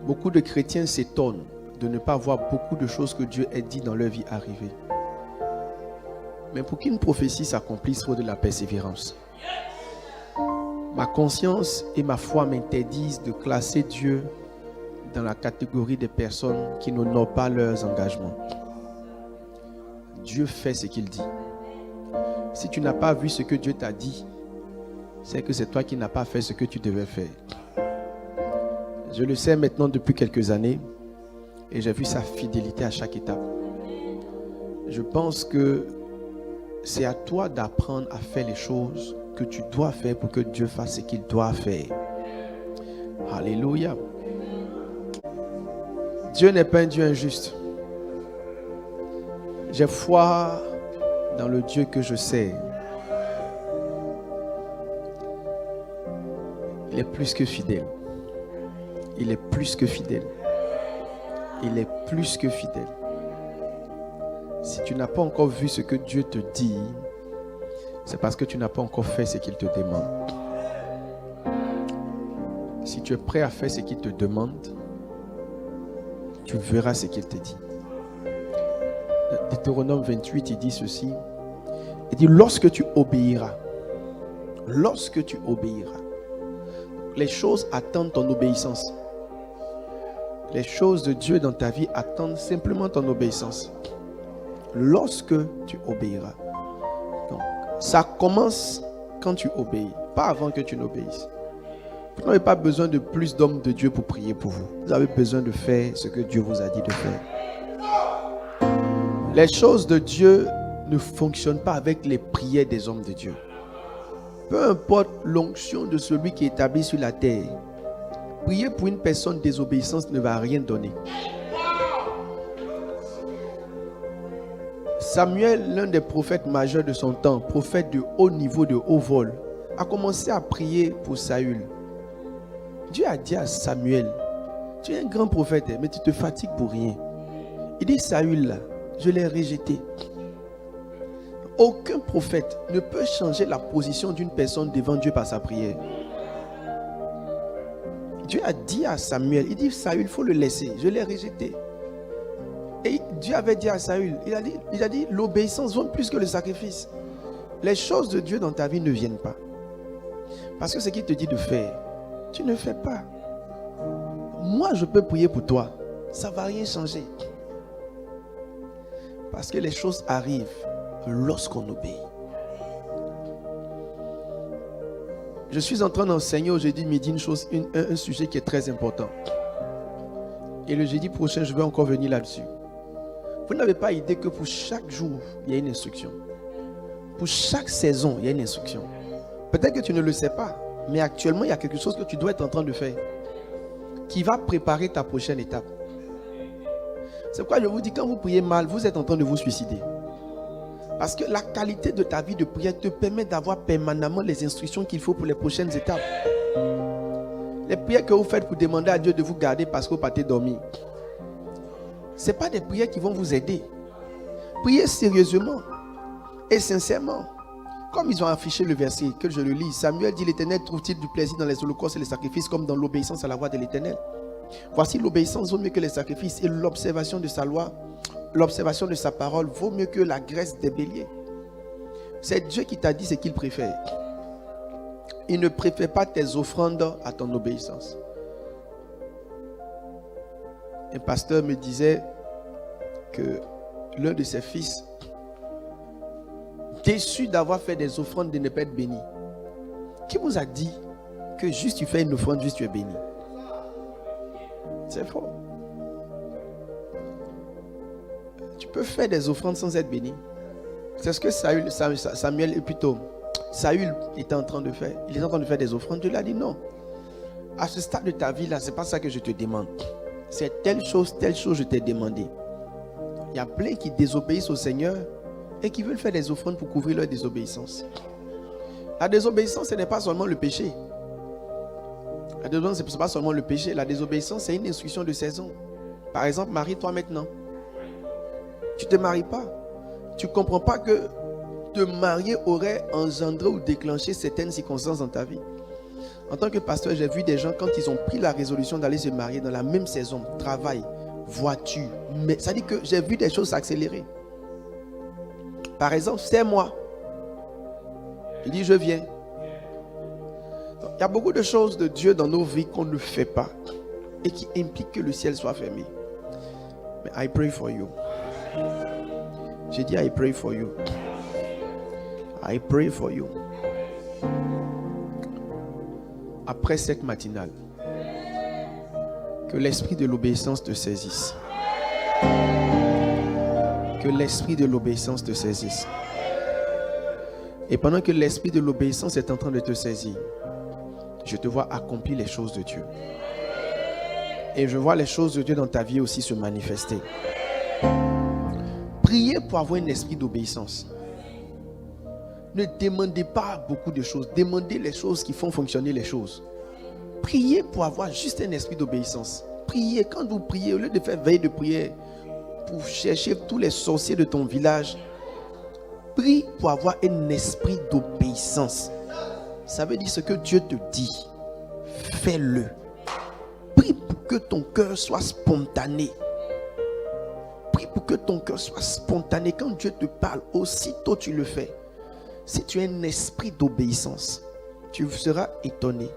Beaucoup de chrétiens s'étonnent de ne pas voir beaucoup de choses que Dieu a dit dans leur vie arriver. Mais pour qu'une prophétie s'accomplisse, il faut de la persévérance. Ma conscience et ma foi m'interdisent de classer Dieu dans la catégorie des personnes qui n'honorent pas leurs engagements. Dieu fait ce qu'il dit. Si tu n'as pas vu ce que Dieu t'a dit, c'est que c'est toi qui n'as pas fait ce que tu devais faire. Je le sais maintenant depuis quelques années et j'ai vu sa fidélité à chaque étape. Je pense que c'est à toi d'apprendre à faire les choses que tu dois faire pour que Dieu fasse ce qu'il doit faire. Alléluia. Dieu n'est pas un Dieu injuste. J'ai foi dans le Dieu que je sais. Il est plus que fidèle. Il est plus que fidèle. Il est plus que fidèle. Si tu n'as pas encore vu ce que Dieu te dit, c'est parce que tu n'as pas encore fait ce qu'il te demande. Si tu es prêt à faire ce qu'il te demande, tu verras ce qu'il te dit. Deutéronome 28, il dit ceci. Il dit, lorsque tu obéiras, les choses attendent ton obéissance. Les choses de Dieu dans ta vie attendent simplement ton obéissance. Lorsque tu obéiras. Donc, ça commence quand tu obéis, pas avant que tu n'obéisses. Vous n'avez pas besoin de plus d'hommes de Dieu pour prier pour vous. Vous avez besoin de faire ce que Dieu vous a dit de faire. Les choses de Dieu ne fonctionnent pas avec les prières des hommes de Dieu. Peu importe l'onction de celui qui est établi sur la terre, prier pour une personne désobéissante ne va rien donner. Samuel, l'un des prophètes majeurs de son temps, prophète de haut niveau, de haut vol, a commencé à prier pour Saül. Dieu a dit à Samuel, tu es un grand prophète, mais tu te fatigues pour rien. Il dit, Saül, là, je l'ai rejeté. Aucun prophète ne peut changer la position d'une personne devant Dieu par sa prière. Dieu a dit à Samuel, il dit, Saül, il faut le laisser, je l'ai rejeté. Et Dieu avait dit à Saül, il a dit, l'obéissance vaut plus que le sacrifice. Les choses de Dieu dans ta vie ne viennent pas. Parce que ce qu'il te dit de faire, tu ne fais pas. Moi, je peux prier pour toi. Ça ne va rien changer. Parce que les choses arrivent lorsqu'on obéit. Je suis en train d'enseigner au jeudi midi un sujet qui est très important. Et le jeudi prochain, je vais encore venir là-dessus. Vous n'avez pas idée que pour chaque jour, il y a une instruction. Pour chaque saison, il y a une instruction. Peut-être que tu ne le sais pas, mais actuellement, il y a quelque chose que tu dois être en train de faire qui va préparer ta prochaine étape. C'est pourquoi je vous dis, quand vous priez mal, vous êtes en train de vous suicider. Parce que la qualité de ta vie de prière te permet d'avoir permanemment les instructions qu'il faut pour les prochaines étapes. Les prières que vous faites pour demander à Dieu de vous garder parce que vous partez dormir, ce n'est pas des prières qui vont vous aider. Priez sérieusement et sincèrement. Comme ils ont affiché le verset, que je le lis, Samuel dit, l'Éternel trouve-t-il du plaisir dans les holocaustes et les sacrifices comme dans l'obéissance à la voix de l'Éternel? Voici, l'obéissance vaut mieux que les sacrifices et l'observation de sa loi, l'observation de sa parole vaut mieux que la graisse des béliers. C'est Dieu qui t'a dit ce qu'il préfère. Il ne préfère pas tes offrandes à ton obéissance. Un pasteur me disait que l'un de ses fils, déçu d'avoir fait des offrandes, de ne pas être béni. Qui vous a dit que juste tu fais une offrande, juste tu es béni? C'est faux. Tu peux faire des offrandes sans être béni. C'est ce que Samuel et plutôt Saül était en train de faire. Il est en train de faire des offrandes. Dieu lui a dit non. À ce stade de ta vie là, c'est pas ça que je te demande. C'est telle chose je t'ai demandé. Il y a plein qui désobéissent au Seigneur et qui veulent faire des offrandes pour couvrir leur désobéissance. La désobéissance, ce n'est pas seulement le péché. La désobéissance, ce n'est pas seulement le péché. La désobéissance, c'est une instruction de saison. Par exemple, marie-toi maintenant. Tu ne te maries pas. Tu ne comprends pas que te marier aurait engendré ou déclenché certaines circonstances dans ta vie. En tant que pasteur, j'ai vu des gens, quand ils ont pris la résolution d'aller se marier dans la même saison, travail, voiture, mais ça dit que j'ai vu des choses s'accélérer. Par exemple, c'est moi. Il dit, je viens. Il y a beaucoup de choses de Dieu dans nos vies qu'on ne fait pas et qui impliquent que le ciel soit fermé. Mais I pray for you. J'ai dit, I pray for you. I pray for you. Après cette matinale, que l'esprit de l'obéissance te saisisse. Que l'esprit de l'obéissance te saisisse. Et pendant que l'esprit de l'obéissance est en train de te saisir, je te vois accomplir les choses de Dieu. Et je vois les choses de Dieu dans ta vie aussi se manifester. Priez pour avoir un esprit d'obéissance. Ne demandez pas beaucoup de choses. Demandez les choses qui font fonctionner les choses. Priez pour avoir juste un esprit d'obéissance. Priez. Quand vous priez, au lieu de faire veille de prière pour chercher tous les sorciers de ton village, prie pour avoir un esprit d'obéissance. Ça veut dire ce que Dieu te dit. Fais-le. Prie pour que ton cœur soit spontané. Prie pour que ton cœur soit spontané. Quand Dieu te parle, aussitôt tu le fais. Si tu as un esprit d'obéissance, tu seras étonné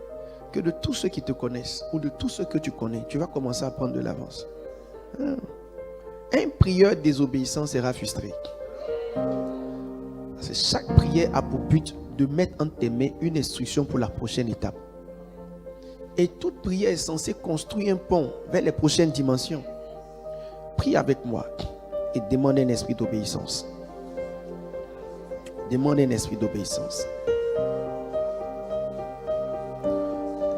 que de tous ceux qui te connaissent ou de tous ceux que tu connais, tu vas commencer à prendre de l'avance. Un prieur désobéissant sera frustré. Parce que chaque prière a pour but de mettre entre tes mains une instruction pour la prochaine étape. Et toute prière est censée construire un pont vers les prochaines dimensions. Prie avec moi et demande un esprit d'obéissance. Demande un esprit d'obéissance.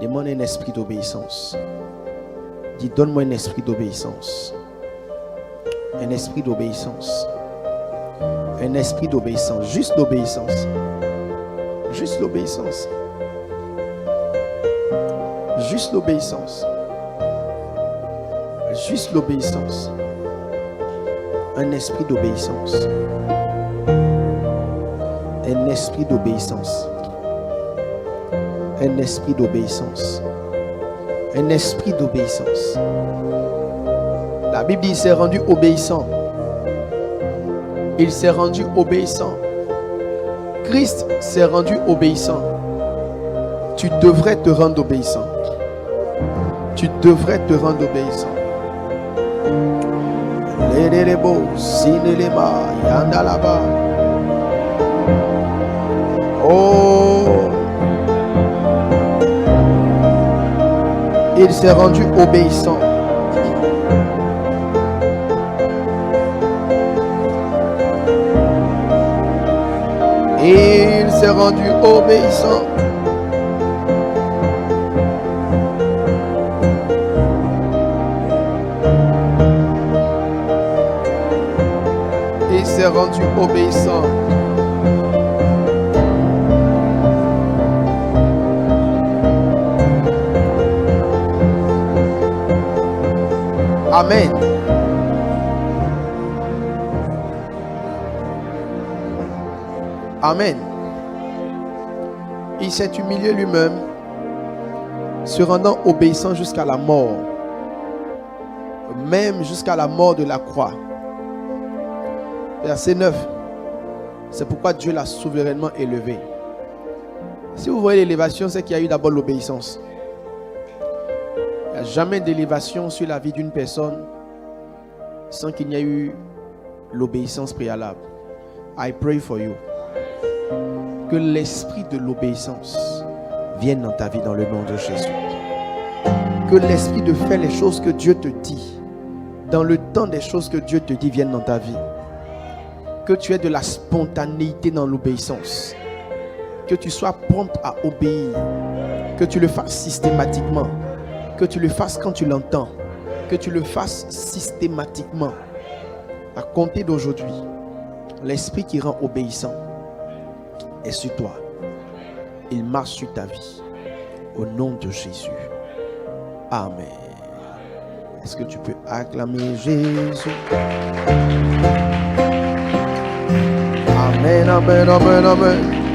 Demande un esprit d'obéissance. Dis, donne-moi un esprit d'obéissance. Un esprit d'obéissance. Un esprit d'obéissance. Juste l'obéissance. Juste l'obéissance. Juste l'obéissance. Juste l'obéissance. Un esprit d'obéissance. Un esprit d'obéissance. Un esprit d'obéissance. Un esprit d'obéissance. La Bible dit, il s'est rendu obéissant. Il s'est rendu obéissant. Christ s'est rendu obéissant. Tu devrais te rendre obéissant. Tu devrais te rendre obéissant. Lelelebo, sinelema, yandalaba. Oh, il s'est rendu obéissant. Il s'est rendu obéissant. Il s'est rendu obéissant. Amen. Amen. Il s'est humilié lui-même, se rendant obéissant jusqu'à la mort, même jusqu'à la mort de la croix. Verset 9. C'est pourquoi Dieu l'a souverainement élevé. Si vous voyez l'élévation, c'est qu'il y a eu d'abord l'obéissance. Il n'y a jamais d'élévation sur la vie d'une personne sans qu'il n'y ait eu l'obéissance préalable. I pray for you. Que l'esprit de l'obéissance vienne dans ta vie dans le nom de Jésus. Que l'esprit de faire les choses que Dieu te dit, dans le temps des choses que Dieu te dit, vienne dans ta vie. Que tu aies de la spontanéité dans l'obéissance. Que tu sois prompt à obéir. Que tu le fasses systématiquement. Que tu le fasses quand tu l'entends. Que tu le fasses systématiquement. À compter d'aujourd'hui, l'esprit qui rend obéissant est sur toi. Il marche sur ta vie. Au nom de Jésus. Amen. Est-ce que tu peux acclamer Jésus? Amen, amen, amen, amen.